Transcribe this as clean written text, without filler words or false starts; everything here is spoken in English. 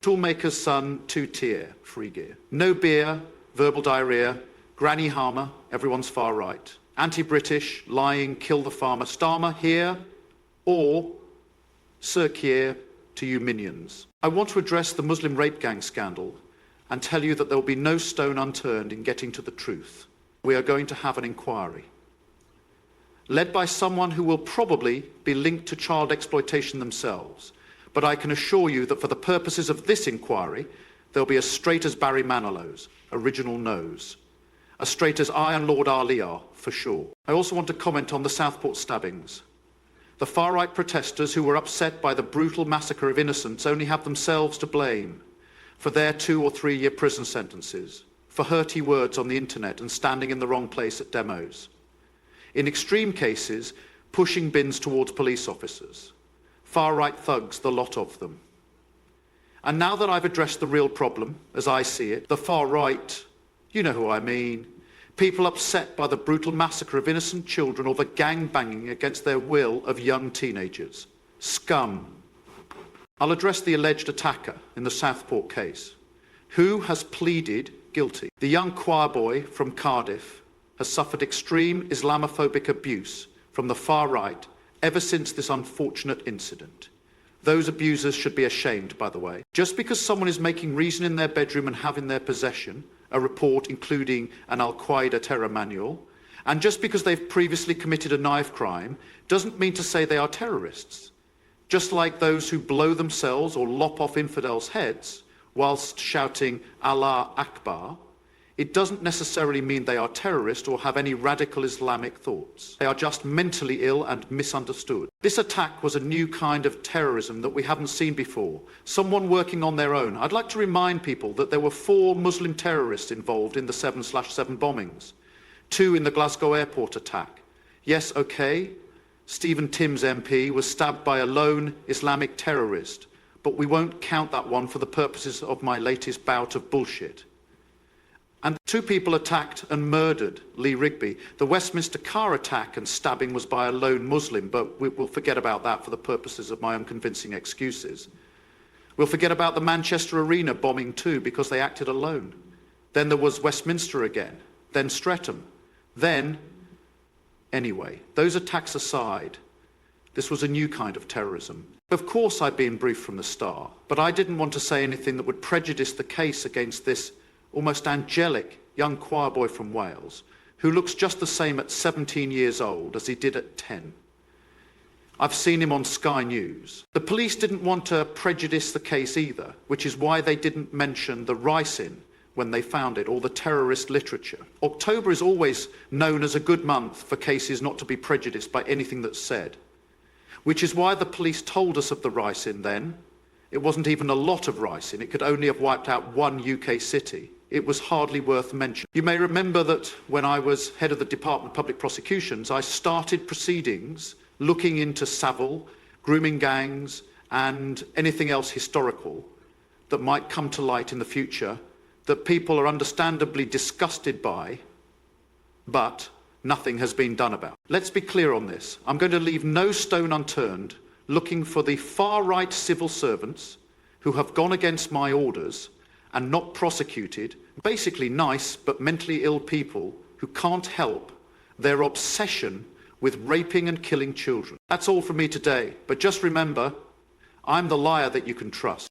Toolmaker's son, two-tier, free gear. No beer, verbal diarrhea, granny harmer, everyone's far right. Anti-British, lying, kill the farmer. Starmer here, or Sir Keir to you minions. I want to address the Muslim rape gang scandal and tell you that there will be no stone unturned in getting to the truth. We are going to have an inquiry, led by someone who will probably be linked to child exploitation themselves. But I can assure you that for the purposes of this inquiry, they'll be as straight as Barry Manilow's original nose, as straight as I and Lord Ali are, for sure. I also want to comment on the Southport stabbings. The far-right protesters who were upset by the brutal massacre of innocents only have themselves to blame for their 2 or 3 year prison sentences, for hurty words on the internet and standing in the wrong place at demos. In extreme cases, pushing bins towards police officers. Far-right thugs, the lot of them. And now that I've addressed the real problem, as I see it, the far-right, you know who I mean, people upset by the brutal massacre of innocent children or the gang-banging against their will of young teenagers. Scum. I'll address the alleged attacker in the Southport case, who has pleaded guilty. The young choir boy from Cardiff has suffered extreme Islamophobic abuse from the far right ever since this unfortunate incident. Those abusers should be ashamed, by the way. Just because someone is making reason in their bedroom and have in their possession a report including an Al-Qaeda terror manual, and just because they've previously committed a knife crime, doesn't mean to say they are terrorists. Just like those who blow themselves or lop off infidels' heads whilst shouting Allah Akbar, it doesn't necessarily mean they are terrorists or have any radical Islamic thoughts. They are just mentally ill and misunderstood. This attack was a new kind of terrorism that we haven't seen before. Someone working on their own. I'd like to remind people that there were 4 Muslim terrorists involved in the 7/7 bombings. 2 in the Glasgow airport attack. Yes, okay, Stephen Timms MP was stabbed by a lone Islamic terrorist, but we won't count that one for the purposes of my latest bout of bullshit. And 2 people attacked and murdered Lee Rigby. The Westminster car attack and stabbing was by a lone Muslim, but we'll forget about that for the purposes of my unconvincing excuses. We'll forget about the Manchester Arena bombing too, because they acted alone. Then there was Westminster again, then Streatham, then... Anyway, those attacks aside, this was a new kind of terrorism. Of course I'd been briefed from the start, but I didn't want to say anything that would prejudice the case against this almost angelic young choir boy from Wales, who looks just the same at 17 years old as he did at 10. I've seen him on Sky News. The police didn't want to prejudice the case either, which is why they didn't mention the ricin when they found it, or the terrorist literature. October is always known as a good month for cases not to be prejudiced by anything that's said, which is why the police told us of the ricin then. It wasn't even a lot of ricin. It could only have wiped out 1 UK city. It was hardly worth mentioning. You may remember that when I was head of the Department of Public Prosecutions, I started proceedings looking into Savile, grooming gangs, and anything else historical that might come to light in the future that people are understandably disgusted by, but nothing has been done about. Let's be clear on this. I'm going to leave no stone unturned looking for the far-right civil servants who have gone against my orders and not prosecuted, basically nice but mentally ill people who can't help their obsession with raping and killing children. That's all from me today, but just remember, I'm the liar that you can trust.